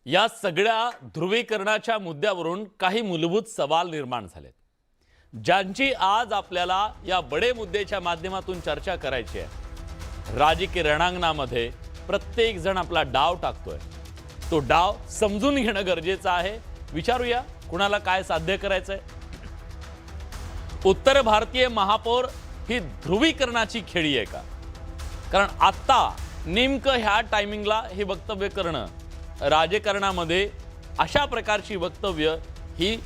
या सगळ्या ध्रुवीकरणाच्या मुद्द्यावरून काही मूलभूत सवाल निर्माण झालेत, ज्यांची आज आपल्याला या बडे मुद्द्याच्या माध्यमातून चर्चा करायची आहे। राजकीय रणांगणामध्ये प्रत्येक जण आपला डाव टाकतोय, तो डाव समजून घेणं गरजेचं आहे। विचारूया कुणाला काय साध्य करायचंय। उत्तर भारतीय महापौर ही ध्रुवीकरणाची खेळी आहे का? कारण आता नेमकं ह्या टायमिंगला हे वक्तव्य करणं, राजकारणामध्ये अशा प्रकारची वक्तव्य ही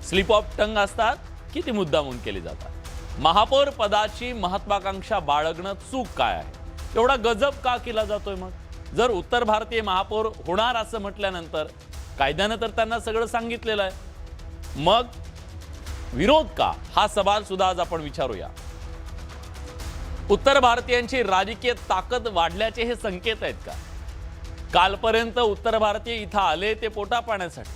स्लिप ऑफ टंग असतात की ती मुद्दामून केली जातात। महापौर पदाची महत्वाकांक्षा बाळगणं चूक काय आहे? एवढा गजब का केला जातोय? मग जर उत्तर भारतीय महापौर होणार असं म्हटल्यानंतर कायद्यानं तर त्यांना सगळं सांगितलेलं आहे, मग विरोध का? हा सवाल सुद्धा आज आपण विचारूया। उत्तर भारतीयांची राजकीय ताकद वाढल्याचे हे संकेत आहेत का? कालपर्यंत उत्तर भारतीय इथं आले ते पोटा पाण्यासाठी,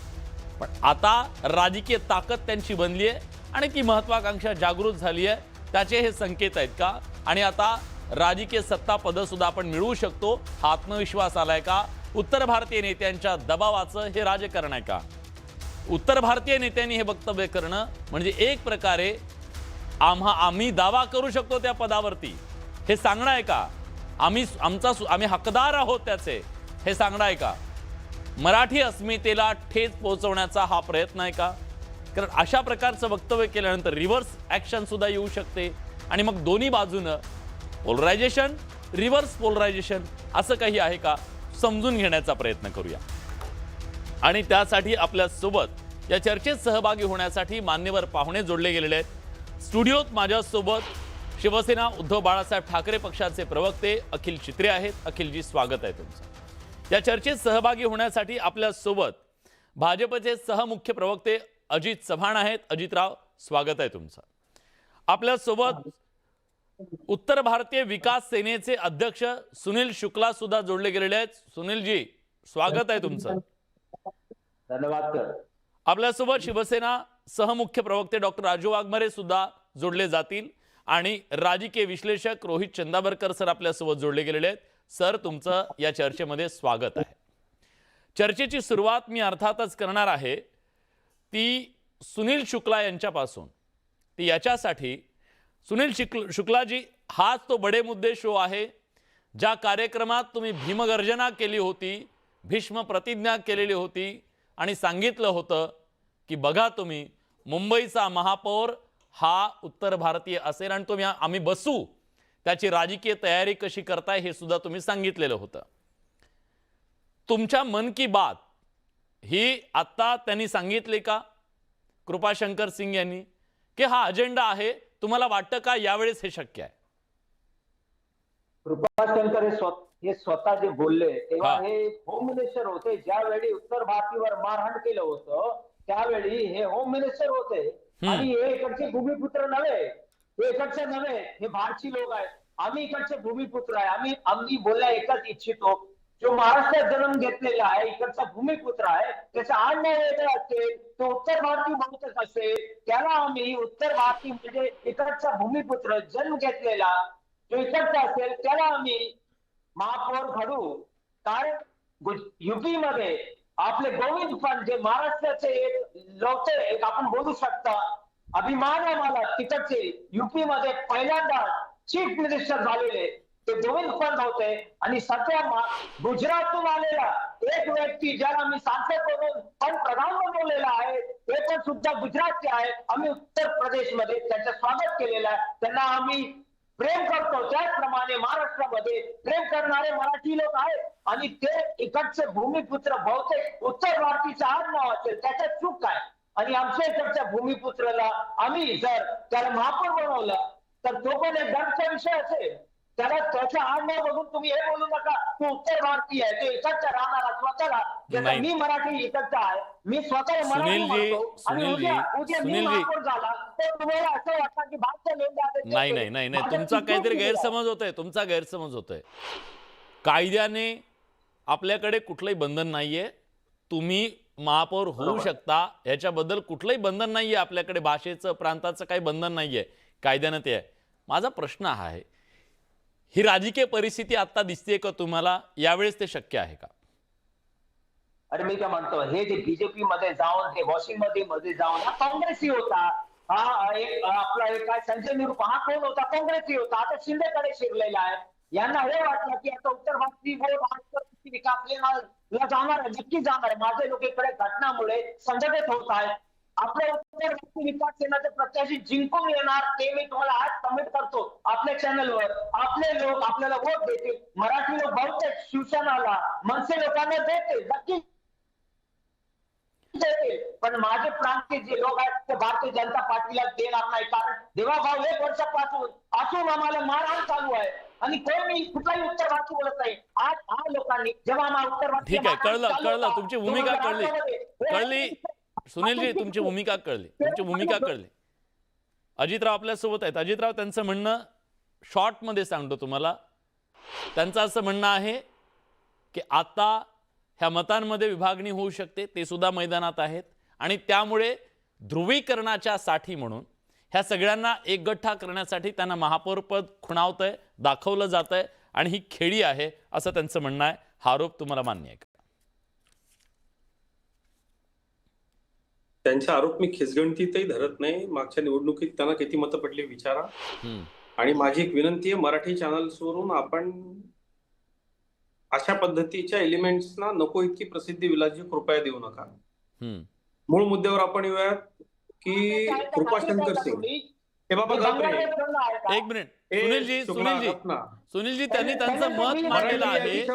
पण आता राजकीय ताकद त्यांची बनली आहे आणि ती महत्वाकांक्षा जागृत झाली आहे, त्याचे हे संकेत आहेत का? आणि आता राजकीय सत्ता पद सुद्धा आपण मिळवू शकतो हा आत्मविश्वास आलाय का? उत्तर भारतीय नेत्यांच्या दबावाचं हे राजकारण आहे का? उत्तर भारतीय नेत्यांनी हे वक्तव्य करणं म्हणजे एक प्रकारे आम्ही दावा करू शकतो त्या पदावरती हे सांगणं आहे का? आम्ही हकदार आहोत त्याचे हे सांगणं आहे का? मराठी अस्मितेला ठेच पोहोचवण्याचा हा प्रयत्न आहे का? कारण अशा प्रकारचं वक्तव्य केल्यानंतर रिव्हर्स ॲक्शन सुद्धा येऊ शकते आणि मग दोन्ही बाजूनं पोलरायझेशन, रिव्हर्स पोलरायझेशन असं काही आहे का? समजून घेण्याचा प्रयत्न करूया। आणि त्यासाठी आपल्या सोबत या चर्चेत सहभागी होण्यासाठी मान्यवर पाहुणे जोडले गेलेले आहेत। स्टुडिओत माझ्यासोबत शिवसेना उद्धव बाळासाहेब ठाकरे पक्षाचे प्रवक्ते अखिल चित्रे आहेत। अखिलजी, स्वागत आहे तुमचं। या चर्चेत सहभागी होण्यासाठी आपल्या सोबत भाजपचे सहमुख्य प्रवक्ते अजित चव्हाण आहेत। अजितराव, स्वागत आहे तुमचं। आपल्या सोबत उत्तर भारतीय विकास सेनेचे अध्यक्ष सुनील शुक्ला सुद्धा जोडले गेलेले आहेत। सुनीलजी, स्वागत आहे तुमचं। धन्यवाद। आपल्यासोबत शिवसेना सहमुख्य प्रवक्ते डॉक्टर राजू वाघमारे सुद्धा जोडले जातील आणि राजकीय विश्लेषक रोहित चंदावरकर सर आपल्यासोबत जोडले गेलेले आहेत। सर, तुमचं या चर्चेमध्ये स्वागत आहे। चर्चेची सुरुवात मी अर्थातच करणार आहे ती सुनील शुक्ला यांच्यापासून। ती याच्यासाठी, सुनील शुक्लाजी, हाच तो बडे मुद्दे शो आहे ज्या कार्यक्रमात तुम्ही भीमगर्जना केली होती, भीष्म प्रतिज्ञा केलेली होती आणि सांगितलं होतं की बघा तुम्ही, मुंबईचा महापौर हा उत्तर भारतीय असेल आणि तुम्ही आम्ही बसू, त्याची राजकीय तयारी कशी करताय हे सुद्धा तुम्ही सांगितलेलं होतं। तुमच्या मन की बात ही आता त्यांनी सांगितले का कृपाशंकर सिंग यांनी, की हा अजेंडा आहे? तुम्हाला वाटतं का यावेळेस हे शक्य आहे? कृपाशंकर हे स्वतः जे बोलले तेव्हा हे होम मिनिस्टर होते, ज्यावेळी उत्तर भारतीवर मारहाण केलं होतं त्यावेळी हे होम मिनिस्टर होते। आणि हे इकडचे भूमिपुत्र नव्हे, हे इकडचे नव्हे, हे बाहेरची लोक आहेत। आम्ही इकडचे भूमिपुत्र आहे। आम्ही बोलला एकच इच्छितो, जो महाराष्ट्रात जन्म घेतलेला आहे, इकडचा भूमिपुत्र आहे, त्याचा आडनाव वेगळं असेल, तो उत्तर भारतीय बहुतेक असेल, त्याला आम्ही उत्तर भारतीय म्हणजे इकडचा भूमिपुत्र जन्म घेतलेला जो इकडचा असेल त्याला आम्ही महापौर घडू। कारण युपी मध्ये आपले गोविंद पण जे महाराष्ट्राचे एक आपण बोलू शकता अभिमान आहे मला, तिकडचे युपी मध्ये पहिल्यांदा चीफ मिनिस्टर झालेले ते गोविंद पंत होते। आणि सध्या गुजरातून आलेला एक व्यक्ती ज्याला मी सांसद म्हणून पण प्रधान बनवलेला आहे, ते पण सुद्धा गुजरातचे आहे। आम्ही उत्तर प्रदेशमध्ये त्यांचं स्वागत केलेलं आहे, त्यांना आम्ही प्रेम करतो। त्याचप्रमाणे महाराष्ट्रामध्ये प्रेम करणारे मराठी लोक आहेत आणि ते इकडचे भूमिपुत्र बहुतेक उत्तर भारतीचं आडनाव असेल, त्याच्यात चूक काय? आणि आमच्या इकडच्या भूमिपुत्राला आम्ही जर त्याला महापौर बनवलं तर तो पण एक गर्वचा विषय असेल। त्याला त्याच्या आडनाव बघून तुम्ही हे बोलू नका तो उत्तर भारतीय आहे, तो इकडचा राहणारा स्वतःला, मी मराठी इकडचा आहे, मी स्वतः मराठी म्हणतो आणि उद्या मी महापौर झाला तर तुम्हाला असं वाटतं की भारतीय लोक नाही नाही नाही नाही तुमचा काहीतरी गैरसमज होतोय, तुमचा गैरसमज होतोय। कायद्याने आपल्याकडे कुठलंही बंधन नाहीये, तुम्ही महापौर होऊ शकता, याच्याबद्दल कुठलंही बंधन नाहीये आपल्याकडे, भाषेचं प्रांताचं काही बंधन नाहीये, कायद्यानं ते आहे। माझा प्रश्न हा आहे, ही राजकीय परिस्थिती आता दिसते का तुम्हाला? यावेळेस ते शक्य आहे का? अरे मी काय म्हणतो, हे जे बीजेपी मध्ये जाऊन हे वॉशिंग मध्ये जाऊन हा काँग्रेसी होता, हा एक आपला एक काय संजय निरुप हा कोण होता, काँग्रेसी होता, आता शिंदेकडे शिरलेला आहे. यांना हे वाटलं की आता उत्तर भारतीय विकासला जाणार आहे, नक्की जाणार आहे. माझे लोक इकडे घटनामुळे संघटित होत आहेत. आपल्या उत्तर भारतीय विकास सेनाचे प्रत्याशी जिंकून येणार, ते मी तुम्हाला आज कमेंट करतो आपल्या चॅनलवर. आपले लोक आपल्याला वोट देतील. मराठी लोक बहुतेक शिवसेनाला, मनसे लोकांना देतील, नक्की देतील. पण माझे प्रांतीय जे लोक आहेत ते भारतीय जनता पार्टीला देणार नाही. कारण देवाभाऊ 1 वर्षापासून असून आम्हाला मारहाण चालू आहे आणि कोणी कुठलाही उत्तर भारतीय बोलत नाही. आज हा लोकांनी जेव्हा आम्हाला उत्तर भारतीय ठीक आहे, कळलं तुमची भूमिका कळली सुनीलजी, तुमची भूमिका कळली. अजितराव आपल्यासोबत आहेत. अजितराव, त्यांचं म्हणणं शॉर्टमध्ये सांगतो तुम्हाला. त्यांचं असं म्हणणं आहे की आता ह्या मतांमध्ये विभागणी होऊ शकते, ते सुद्धा मैदानात आहेत आणि त्यामुळे ध्रुवीकरणाच्या साठी म्हणून ह्या सगळ्यांना एकगठ्ठा करण्यासाठी त्यांना महापौरपद खुणावतंय, दाखवलं जातंय आणि ही खेळी आहे असं त्यांचं म्हणणं आहे. हा आरोप तुम्हाला मान्य आहे का? त्यांचा आरोप मी खिसगणतीतही धरत नाही. मागच्या निवडणुकीत त्यांना किती मतं पडली विचारा. आणि माझी एक विनंती आहे, मराठी चॅनल्सवरून आपण अशा पद्धतीच्या एलिमेंट्सना नको इतकी प्रसिद्धी विलासजी कृपया देऊ नका. मूळ मुद्द्यावर आपण येऊयात की कृपाशंकर सिंग हे बाबा एक मिनिट सुनीलजी त्यांनी त्यांचं मत मांडलेलं आहे.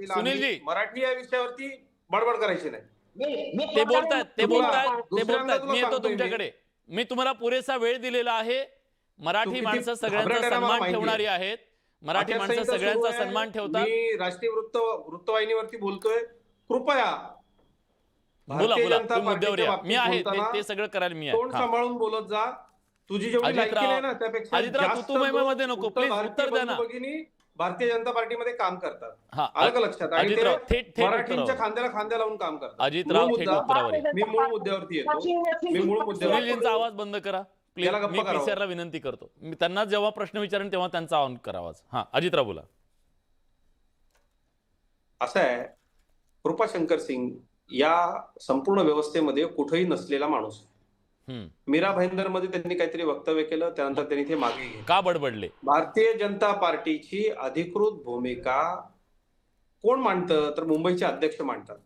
सुनीलजी मराठी या विषयावरती बडबड करायची नाही. ते बोलतायत मी येतो तुमच्याकडे. मी तुम्हाला पुरेसा वेळ दिलेला आहे. मराठी माणसं सगळ्यांचा सन्मान ठेवणारी आहेत. मराठी माणसं सगळ्यांचा सन्मान ठेवतात. मी राष्ट्रीय वृत्तवाहिनीवरती बोलतोय, कृपया बोला मुद्द्यावर या. मी आहे ते सगळं करायला मी आहे. तोंड सांभाळून बोलत जा. तुझी जेवढी लायकी आहे ना त्यापेक्षा जास्त नको प्लीज उत्तर द्या ना. भारतीय जनता पार्टीमध्ये काम करतात, आलं का लक्षात? आणि ते मराठींच्या खांद्याला खांद्या लावून काम करतात. अजितराव थेट उत्तरावर या. मी मूळ मुद्द्यावरती येतो. सुनीलजींचा आवाज बंद करा प्लीज. मी पीसीआरला विनंती करतो, मी त्यांना जेव्हा प्रश्न विचारेन तेव्हा त्यांचा ऑन करावा. हा अजितराव बोला. असं आहे, कृपाशंकर सिंग या संपूर्ण व्यवस्थेमध्ये कुठेही नसलेला माणूस. मीरा भाईंदर मध्ये त्यांनी काहीतरी वक्तव्य केलं, त्यानंतर त्यांनी ते मागे घेतलं. का बडबडले? भारतीय जनता पार्टीची अधिकृत भूमिका कोण मांडतं तर मुंबईचे अध्यक्ष मांडतात,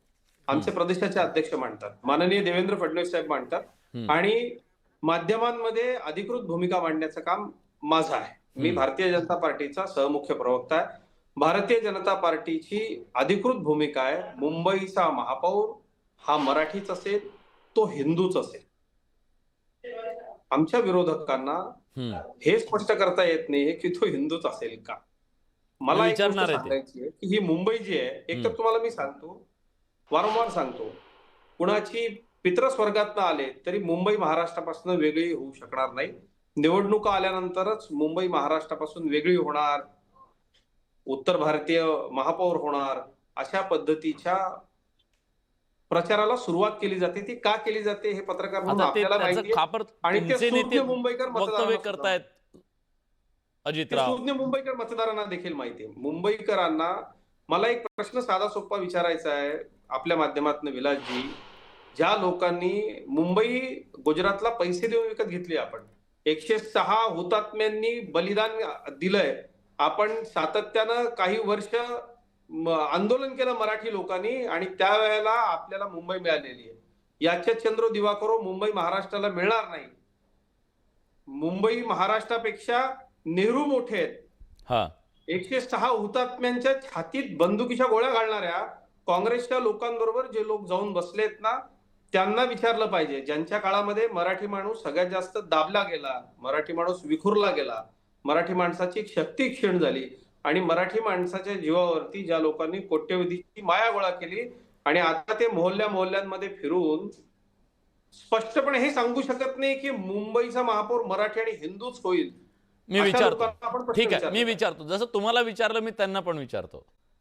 आमचे प्रदेशाचे अध्यक्ष मांडतात, माननीय देवेंद्र फडणवीस साहेब मांडतात. आणि माध्यमांमध्ये अधिकृत भूमिका मांडण्याचं काम माझं आहे. मी भारतीय जनता पार्टीचा सहमुख्य प्रवक्ता आहे. भारतीय जनता पार्टीची अधिकृत भूमिका आहे, मुंबईचा महापौर हा मराठीच असेल, तो हिंदूच असेल. आमच्या विरोधकांना हे स्पष्ट करता येत नाही की तो हिंदूच असेल का. मला एक गोष्ट सांगायची आहे की ही मुंबई जी आहे, एक तर तुम्हाला मी सांगतो, वारंवार सांगतो, कुणाची पितृस्वर्गातनं आले तरी मुंबई महाराष्ट्रापासून वेगळी होऊ शकणार नाही. निवडणुका आल्यानंतरच मुंबई महाराष्ट्रापासून वेगळी होणार, उत्तर भारतीय महापौर होणार, अशा पद्धतीच्या प्रचाराला सुरुवात केली जाते. ती का केली जाते हे पत्रकार म्हणून आपल्याला माहिती आहे. आणि ते सुज्ञ मुंबईकर मतदारांना देखील माहिती आहे. मुंबईकरांना मला एक प्रश्न साधा सोपा विचारायचा आहे आपल्या माध्यमातून विलासजी. ज्या लोकांनी मुंबई गुजरातला पैसे देऊन विकत घेतली, आपण 106 हुतात्म्यांनी बलिदान दिलंय, आपण सातत्यानं काही वर्ष आंदोलन केलं मराठी लोकांनी आणि त्यावेळेला आपल्याला मुंबई मिळालेली आहे. याचे चंद्र दिवाकरो मुंबई महाराष्ट्राला मिळणार नाही. मुंबई महाराष्ट्रापेक्षा नेहरू मोठे आहेत. 106 हुतात्म्यांच्या छातीत बंदुकीच्या गोळ्या घालणाऱ्या काँग्रेसच्या लोकांबरोबर जे लोक जाऊन बसलेत ना, त्यांना विचारलं पाहिजे, ज्यांच्या काळामध्ये मराठी माणूस सगळ्यात जास्त दाबला गेला, मराठी माणूस विखुरला गेला, मराठी माणसाची शक्ती क्षीण झाली आणि मराठी माणसाच्या जीवावरती ज्या लोकांनी कोट्यवधीची माया गोळा केली आणि आता ते मोहल्ल्यांमध्ये फिरून स्पष्टपणे हे सांगू शकत नाही की मुंबईचा महापौर मराठी आणि हिंदूच होईल. मी विचारतो, ठीक आहे, मी विचारतो, जसं तुम्हाला विचारलं मी त्यांना पण विचारतो.